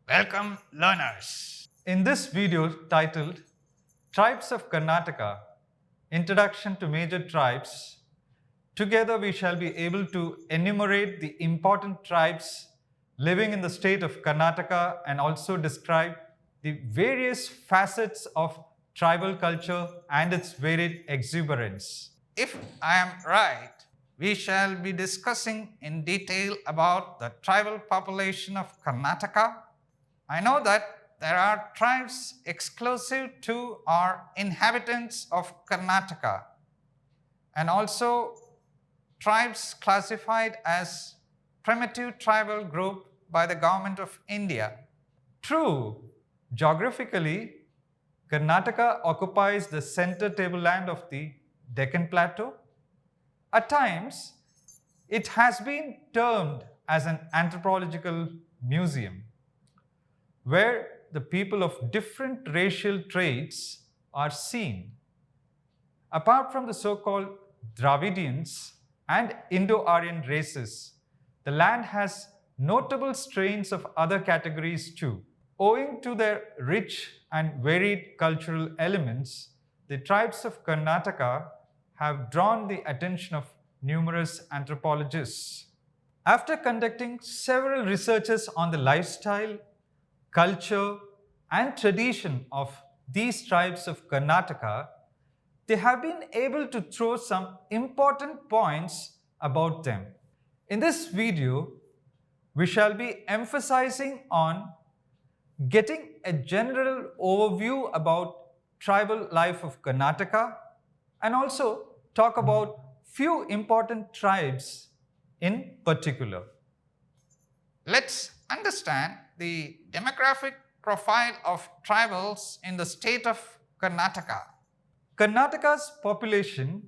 Welcome learners. In this video titled Tribes of Karnataka, Introduction to Major Tribes, together we shall be able to enumerate the important tribes living in the state of Karnataka and also describe the various facets of tribal culture and its varied exuberance. If I am right, we shall be discussing in detail about the tribal population of Karnataka. I know that there are tribes exclusive to or inhabitants of Karnataka, and also tribes classified as primitive tribal group by the government of India. True, geographically, Karnataka occupies the center tableland of the Deccan Plateau. At times, it has been termed as an anthropological museum, where the people of different racial traits are seen. Apart from the so-called Dravidians and Indo-Aryan races, the land has notable strains of other categories too. Owing to their rich and varied cultural elements, the tribes of Karnataka have drawn the attention of numerous anthropologists. After conducting several researches on the lifestyle, culture, and tradition of these tribes of Karnataka, they have been able to throw some important points about them. In this video, we shall be emphasizing on getting a general overview about tribal life of Karnataka and also talk about few important tribes in particular. Let's understand the demographic profile of tribals in the state of Karnataka. Karnataka's population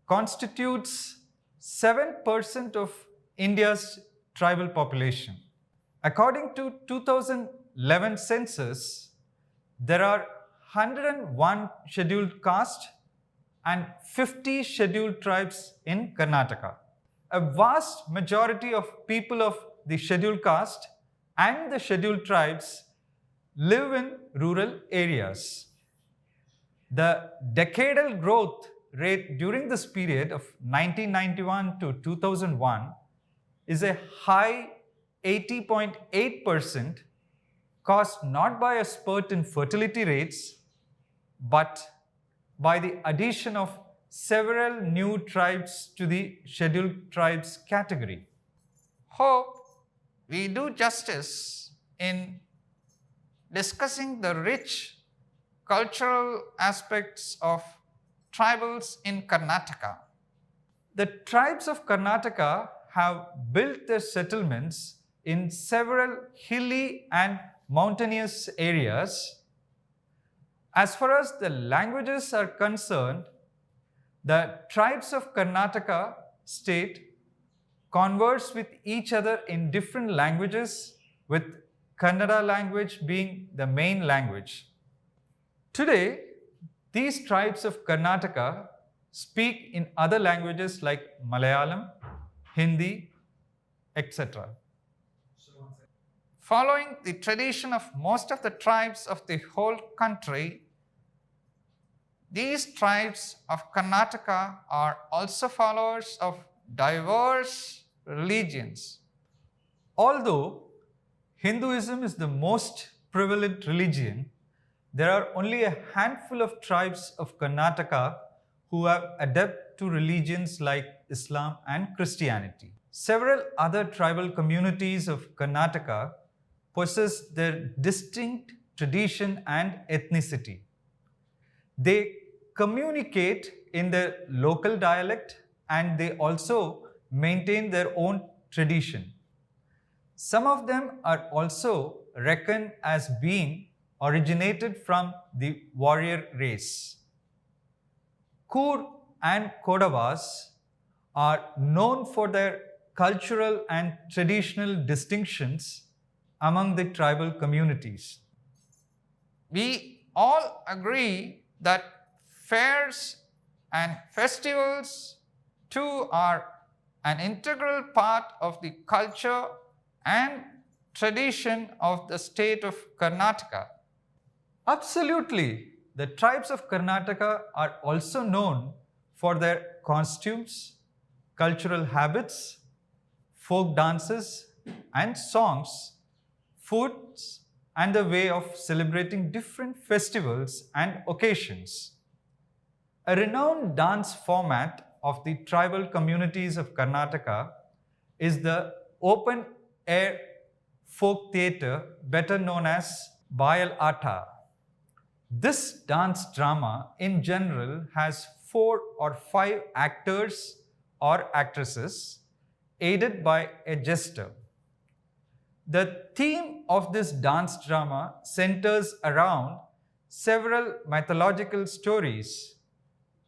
constitutes 7% of India's tribal population. According to 2011 census, there are 101 scheduled caste and 50 scheduled tribes in Karnataka. A vast majority of people of the scheduled caste and the scheduled tribes live in rural areas. The decadal growth rate during this period of 1991 to 2001 is a high 80.8%, caused not by a spurt in fertility rates, but by the addition of several new tribes to the scheduled tribes category. Hope we do justice in discussing the rich cultural aspects of tribals in Karnataka. The tribes of Karnataka have built their settlements in several hilly and mountainous areas. As far as the languages are concerned, the tribes of Karnataka state converse with each other in different languages, with Kannada language being the main language. Today, these tribes of Karnataka speak in other languages like Malayalam, Hindi, etc. Following the tradition of most of the tribes of the whole country, these tribes of Karnataka are also followers of diverse religions. Although Hinduism is the most prevalent religion, there are only a handful of tribes of Karnataka who are adept to religions like Islam and Christianity. Several other tribal communities of Karnataka possess their distinct tradition and ethnicity. They communicate in their local dialect and they also maintain their own tradition. Some of them are also reckoned as being originated from the warrior race. Kur and Kodavas are known for their cultural and traditional distinctions among the tribal communities. We all agree that fairs and festivals too are an integral part of the culture and tradition of the state of Karnataka? Absolutely. The tribes of Karnataka are also known for their costumes, cultural habits, folk dances, and songs, foods, and the way of celebrating different festivals and occasions. A renowned dance format of the tribal communities of Karnataka is the open air folk theatre, better known as Bayal Ata. This dance drama in general has 4 or 5 actors or actresses aided by a jester. The theme of this dance drama centers around several mythological stories.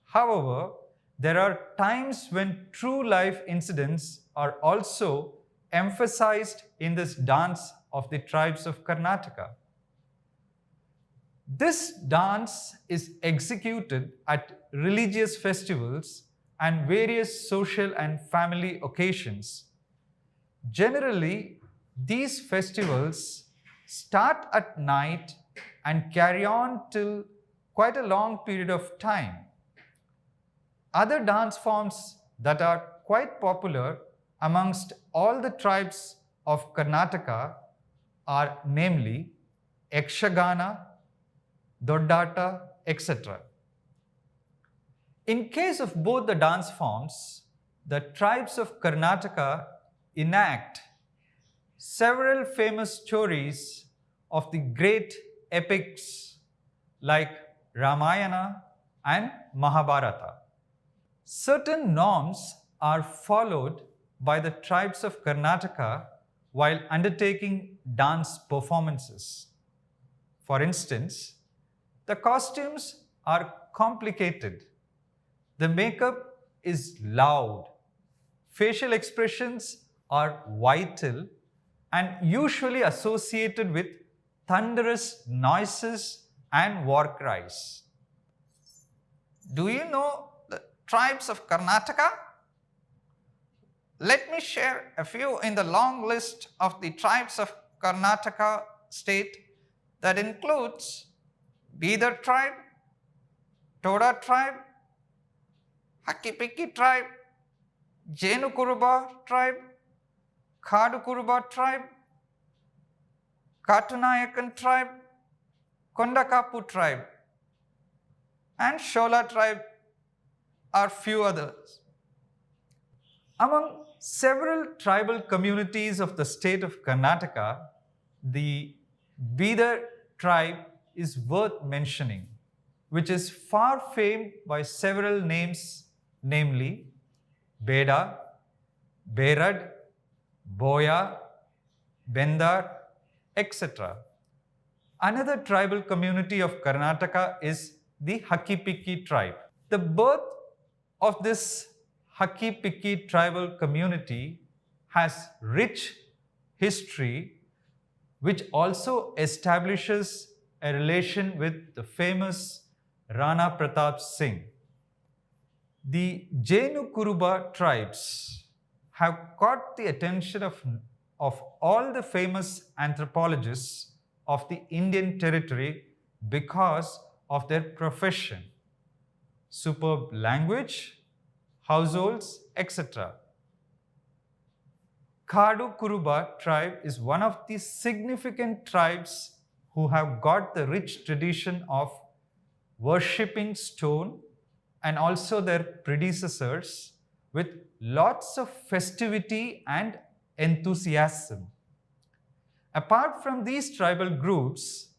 However, there are times when true life incidents are also emphasized in this dance of the tribes of Karnataka. This dance is executed at religious festivals and various social and family occasions. Generally, these festivals start at night and carry on till quite a long period of time. Other dance forms that are quite popular amongst all the tribes of Karnataka are namely Yakshagana, Doddata, etc. In case of both the dance forms, the tribes of Karnataka enact several famous stories of the great epics like Ramayana and Mahabharata. Certain norms are followed by the tribes of Karnataka while undertaking dance performances. For instance, the costumes are complicated. The makeup is loud. Facial expressions are vital and usually associated with thunderous noises and war cries. Do you know the tribes of Karnataka? Let me share a few in the long list of the tribes of Karnataka state that includes Bidar tribe, Toda tribe, Hakipiki tribe, Jenukuruba tribe, Kadukuruba tribe, Katunayakan tribe, Kondakapu tribe, and Shola tribe are few others. Among several tribal communities of the state of Karnataka, the Bidar tribe is worth mentioning, which is far famed by several names, namely Beda, Berad, Boya, Bendar, etc. Another tribal community of Karnataka is the Hakipiki tribe. The birth of this Hakipiki tribal community has rich history, which also establishes a relation with the famous Rana Pratap Singh. The Jainu-Kuruba tribes have caught the attention of all the famous anthropologists of the Indian territory because of their profession, superb language, households, etc. Kadu Kuruba tribe is one of the significant tribes who have got the rich tradition of worshipping stone and also their predecessors with lots of festivity and enthusiasm. Apart from these tribal groups,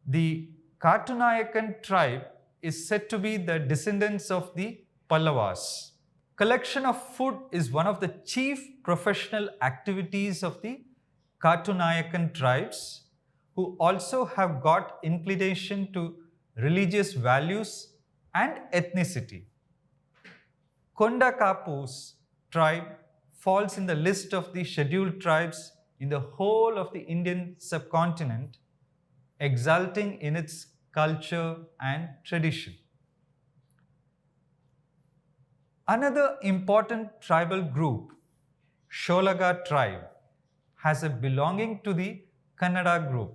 the Katunayakan tribe is said to be the descendants of the Pallavas. Collection of food is one of the chief professional activities of the Katunayakan tribes, who also have got inclination to religious values and ethnicity. Kondakapu's tribe falls in the list of the scheduled tribes in the whole of the Indian subcontinent, exulting in its culture and tradition. Another important tribal group, Sholaga tribe, has a belonging to the Kannada group.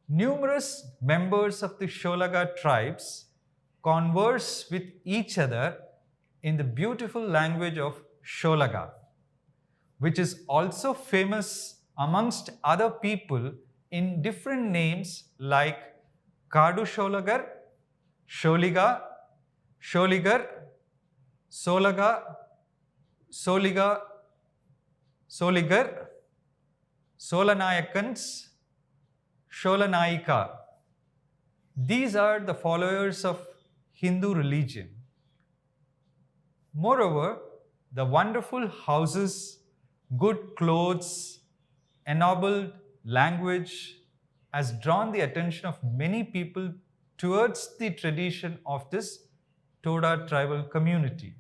Numerous members of the Sholaga tribes converse with each other in the beautiful language of Sholaga, which is also famous amongst other people in different names like Kadu Sholagar, Sholiga, Sholigar, Solaga, Soliga, Soligar, Solanayakans, Sholanayika. These are the followers of Hindu religion. Moreover, the wonderful houses, good clothes, ennobled language has drawn the attention of many people towards the tradition of this Toda tribal community.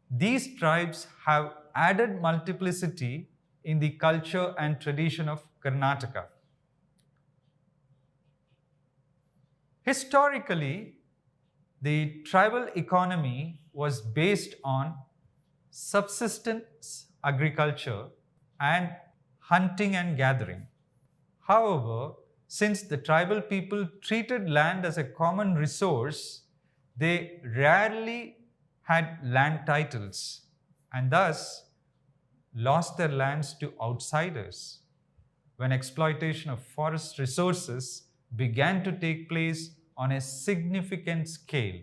These tribes have added multiplicity in the culture and tradition of Karnataka. Historically, the tribal economy was based on subsistence agriculture and hunting and gathering. However, since the tribal people treated land as a common resource, they rarely had land titles and thus lost their lands to outsiders when exploitation of forest resources began to take place on a significant scale.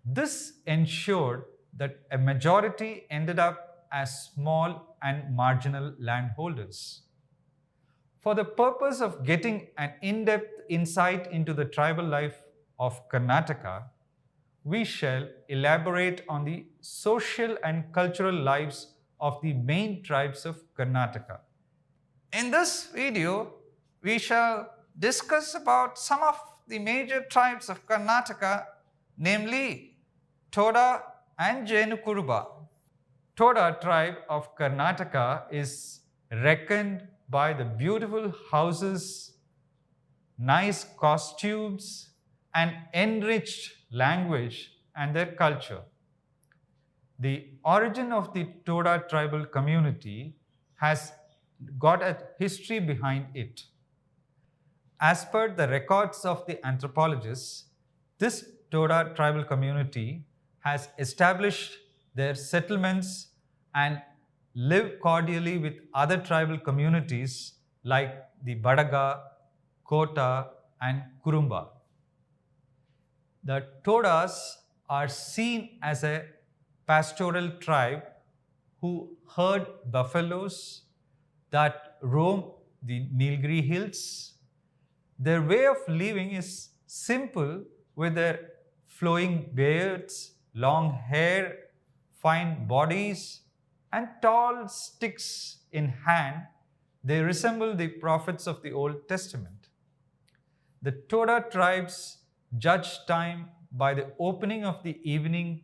This ensured that a majority ended up as small and marginal landholders. For the purpose of getting an in-depth insight into the tribal life of Karnataka, we shall elaborate on the social and cultural lives of the main tribes of Karnataka. In this video, we shall discuss about some of the major tribes of Karnataka, namely Toda and Jenukuruba. Toda tribe of Karnataka is reckoned by the beautiful houses, nice costumes, and enriched language and their culture. The origin of the Toda tribal community has got a history behind it. As per the records of the anthropologists, this Toda tribal community has established their settlements and live cordially with other tribal communities like the Badaga, Kota, and Kurumba. The Todas are seen as a pastoral tribe who herd buffaloes that roam the Nilgiri hills. Their way of living is simple with their flowing beards, long hair, fine bodies, and tall sticks in hand. They resemble the prophets of the Old Testament. The Toda tribes judge time by the opening of the evening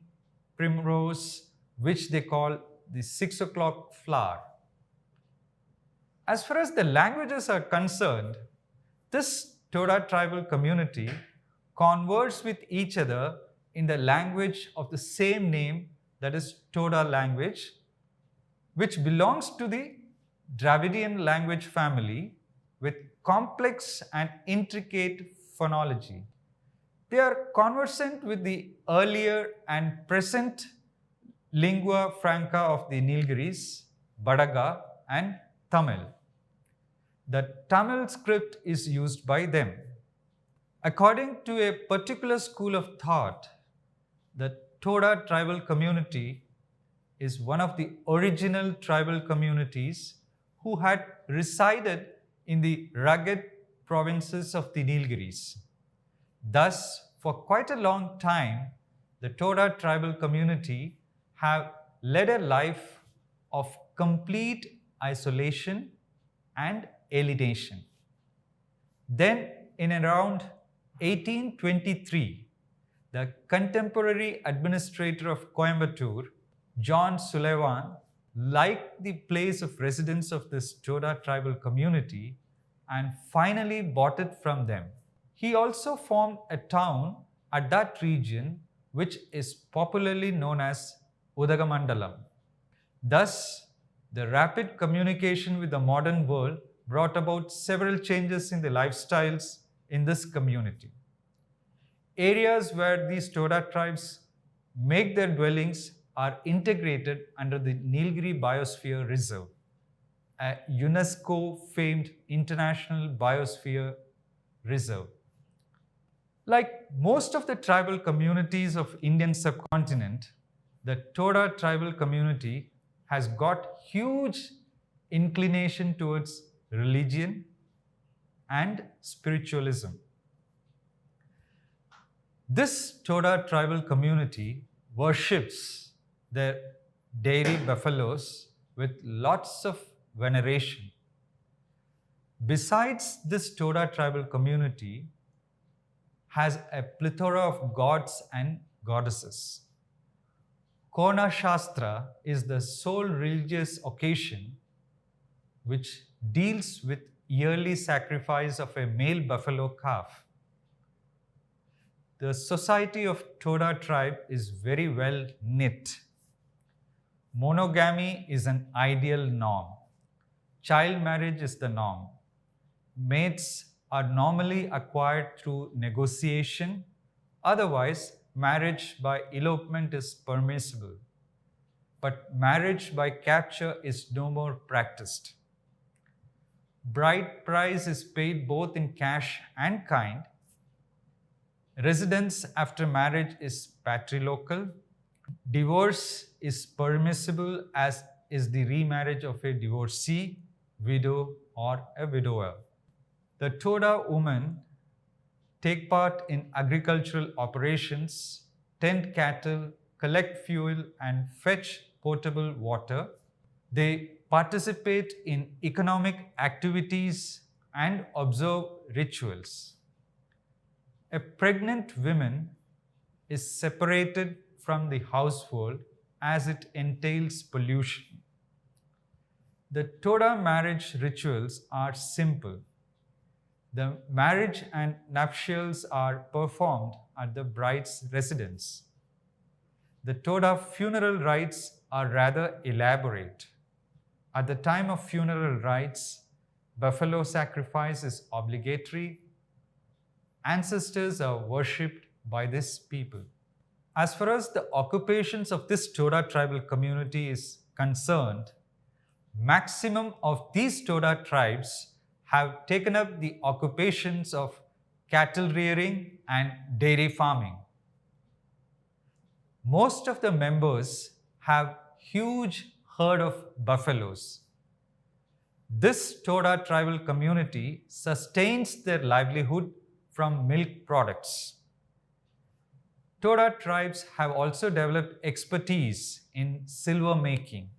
primrose, which they call the 6 o'clock flower. As far as the languages are concerned, this Toda tribal community converse with each other in the language of the same name, that is Toda language, which belongs to the Dravidian language family with complex and intricate phonology. They are conversant with the earlier and present lingua franca of the Nilgiris, Badaga, and Tamil. The Tamil script is used by them. According to a particular school of thought, the Toda tribal community is one of the original tribal communities who had resided in the rugged provinces of the Nilgiris. Thus, for quite a long time, the Toda tribal community have led a life of complete isolation and alienation. Then, in around 1823, the contemporary administrator of Coimbatore, John Sullivan, liked the place of residence of this Toda tribal community and finally bought it from them. He also formed a town at that region which is popularly known as Udagamandalam. Thus, The rapid communication with the modern world brought about several changes in the lifestyles in this community. Areas where these Toda tribes make their dwellings are integrated under the Nilgiri Biosphere Reserve, a UNESCO famed international biosphere reserve. Like most of the tribal communities of Indian subcontinent, the Toda tribal community has got huge inclination towards religion and spiritualism. This Toda tribal community worships their dairy buffaloes with lots of veneration. Besides, this Toda tribal community has a plethora of gods and goddesses. Kona Shastra is the sole religious occasion which deals with yearly sacrifice of a male buffalo calf. The society of Toda tribe is very well knit. Monogamy is an ideal norm. Child marriage is the norm. Mates are normally acquired through negotiation. Otherwise, marriage by elopement is permissible. But marriage by capture is no more practiced. Bride price is paid both in cash and kind. Residence after marriage is patrilocal. Divorce is permissible, as is the remarriage of a divorcee, widow, or a widower. The Toda women take part in agricultural operations, tend cattle, collect fuel, and fetch potable water. They participate in economic activities and observe rituals. A pregnant woman is separated from the household as it entails pollution. The Toda marriage rituals are simple. The marriage and nuptials are performed at the bride's residence. The Toda funeral rites are rather elaborate. At the time of funeral rites, buffalo sacrifice is obligatory. Ancestors are worshipped by this people. As far as the occupations of this Toda tribal community is concerned, maximum of these Toda tribes have taken up the occupations of cattle rearing and dairy farming. Most of the members have huge herd of buffaloes. This Toda tribal community sustains their livelihood from milk products. Toda tribes have also developed expertise in silver making.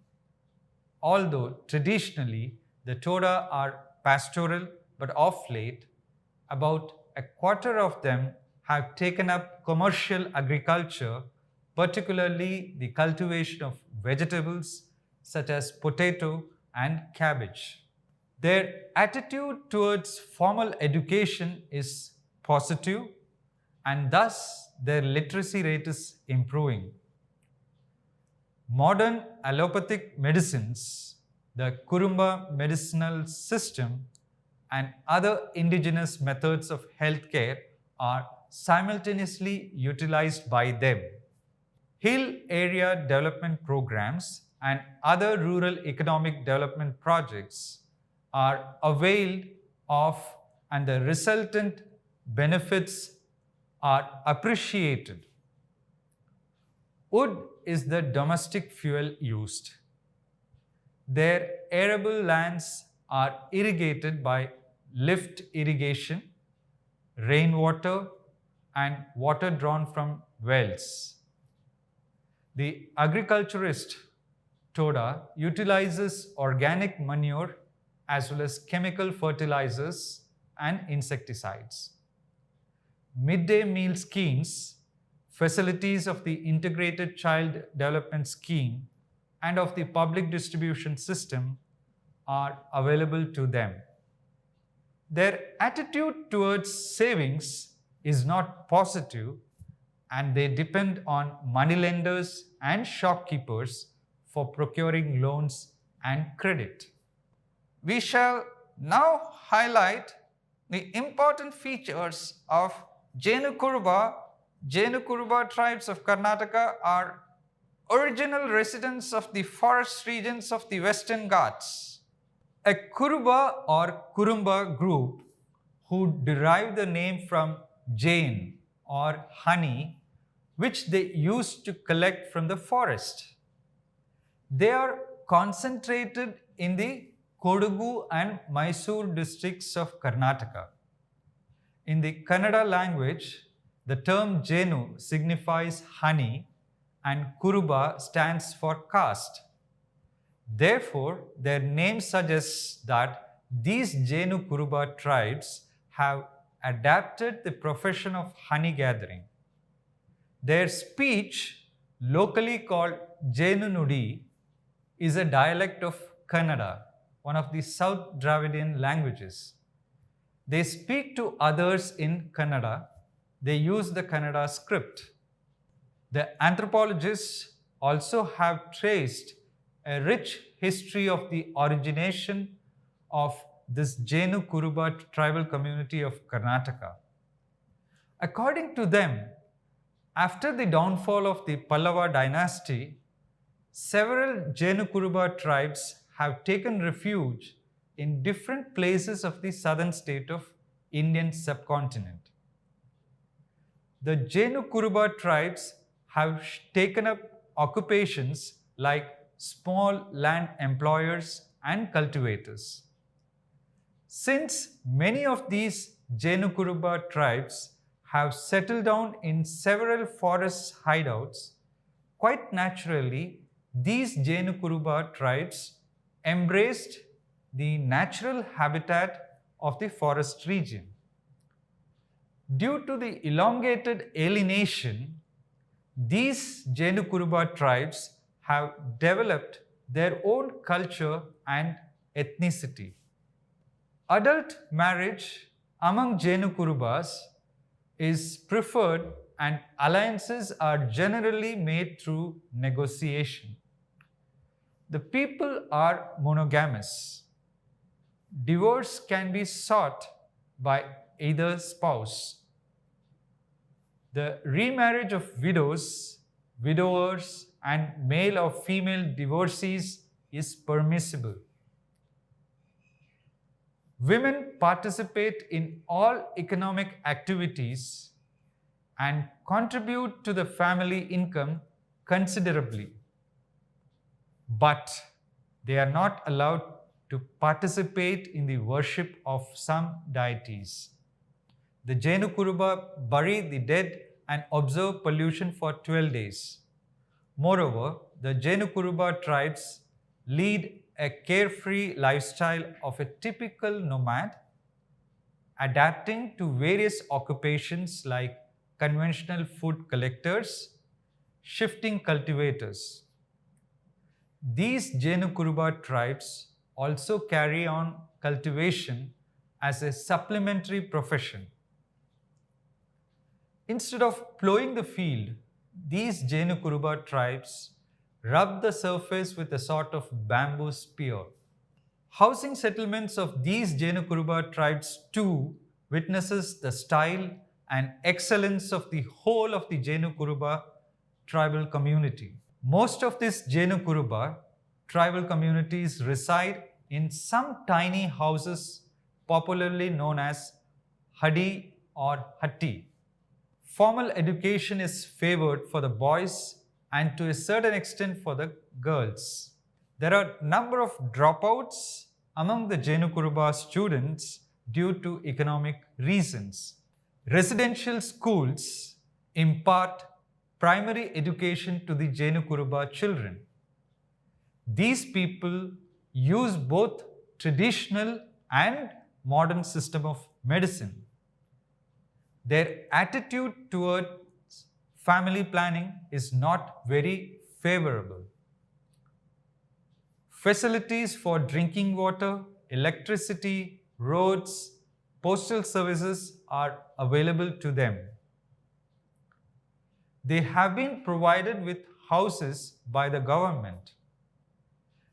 Although traditionally the Toda are pastoral, but of late, about a quarter of them have taken up commercial agriculture, particularly the cultivation of vegetables such as potato and cabbage. Their attitude towards formal education is positive, and thus their literacy rate is improving. Modern allopathic medicines, the Kurumba medicinal system, and other indigenous methods of healthcare are simultaneously utilized by them. Hill area development programs and other rural economic development projects are availed of, and the resultant benefits are appreciated. Wood is the domestic fuel used. Their arable lands are irrigated by lift irrigation, rainwater, and water drawn from wells. The agriculturist Toda utilizes organic manure as well as chemical fertilizers and insecticides. Midday meal schemes, facilities of the Integrated Child Development Scheme, and of the public distribution system are available to them. Their attitude towards savings is not positive, and they depend on moneylenders and shopkeepers for procuring loans and credit. We shall now highlight the important features of Jenu Kuruba. Jenu Kuruba tribes of Karnataka are original residents of the forest regions of the Western Ghats. A Kuruba or Kurumba group who derive the name from Jain or honey, which they used to collect from the forest. They are concentrated in the Kodagu and Mysore districts of Karnataka. In the Kannada language, the term Jenu signifies honey and Kuruba stands for caste. Therefore, their name suggests that these Jenu Kuruba tribes have adapted the profession of honey gathering. Their speech, locally called Jenu Nudi, is a dialect of Kannada, one of the South Dravidian languages. They speak to others in Kannada. They use the Kannada script. The anthropologists also have traced a rich history of the origination of this Jenu Kuruba tribal community of Karnataka. According to them, after the downfall of the Pallava dynasty, several Jenu Kuruba tribes have taken refuge in different places of the southern state of Indian subcontinent. The Jenu Kuruba tribes have taken up occupations like small land employers and cultivators. Since many of these Jenu Kuruba tribes have settled down in several forest hideouts, quite naturally, these Jenu Kuruba tribes embraced the natural habitat of the forest region. Due to the elongated alienation, these Jenu Kuruba tribes have developed their own culture and ethnicity. Adult marriage among Jenu Kurubas is preferred and alliances are generally made through negotiation. The people are monogamous. Divorce can be sought by either spouse. The remarriage of widows, widowers, and male or female divorcees is permissible. Women participate in all economic activities and contribute to the family income considerably. But they are not allowed to participate in the worship of some deities. The Jenu Kuruba bury the dead and observe pollution for 12 days. Moreover, the Jenu Kuruba tribes lead a carefree lifestyle of a typical nomad, adapting to various occupations like conventional food collectors, shifting cultivators. These Jenu Kuruba tribes also carry on cultivation as a supplementary profession. Instead of plowing the field, these Jenu Kuruba tribes rub the surface with a sort of bamboo spear. Housing settlements of these Jenu Kuruba tribes too witnesses the style and excellence of the whole of the Jenu Kuruba tribal community. Most of these Jenu Kuruba tribal communities reside in some tiny houses popularly known as Hadi or Hatti. Formal education is favored for the boys and to a certain extent for the girls. There are a number of dropouts among the Jenu Kuruba students due to economic reasons. Residential schools impart primary education to the Jenu Kuruba children. These people use both traditional and modern system of medicine. Their attitude towards family planning is not very favorable. Facilities for drinking water, electricity, roads, postal services are available to them. They have been provided with houses by the government.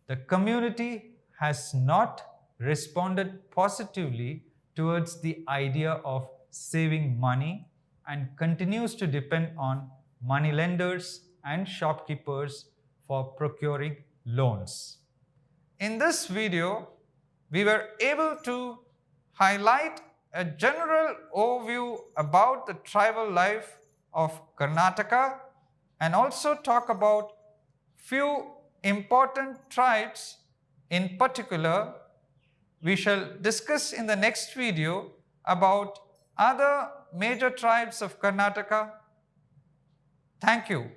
the community has not responded positively towards the idea of saving money and continues to depend on moneylenders and shopkeepers for procuring loans. In this video, we were able to highlight a general overview about the tribal life of Karnataka and also talk about few important tribes in particular. We shall discuss in the next video about other major tribes of Karnataka. Thank you.